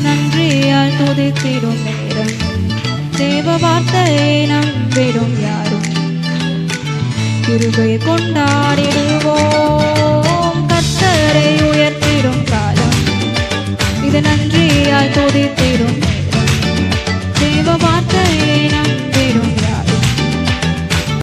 நன்றியால் துதித்திடும் நேரம். தேவ வார்த்தையை நம்பிடும் யாரும் கிருபையை கொண்டாடிடுவோம். கர்த்தரை உயர்த்திடும் காலம் இது நன்றியால் துதித்திடும் நேரம். தேவ வார்த்தையை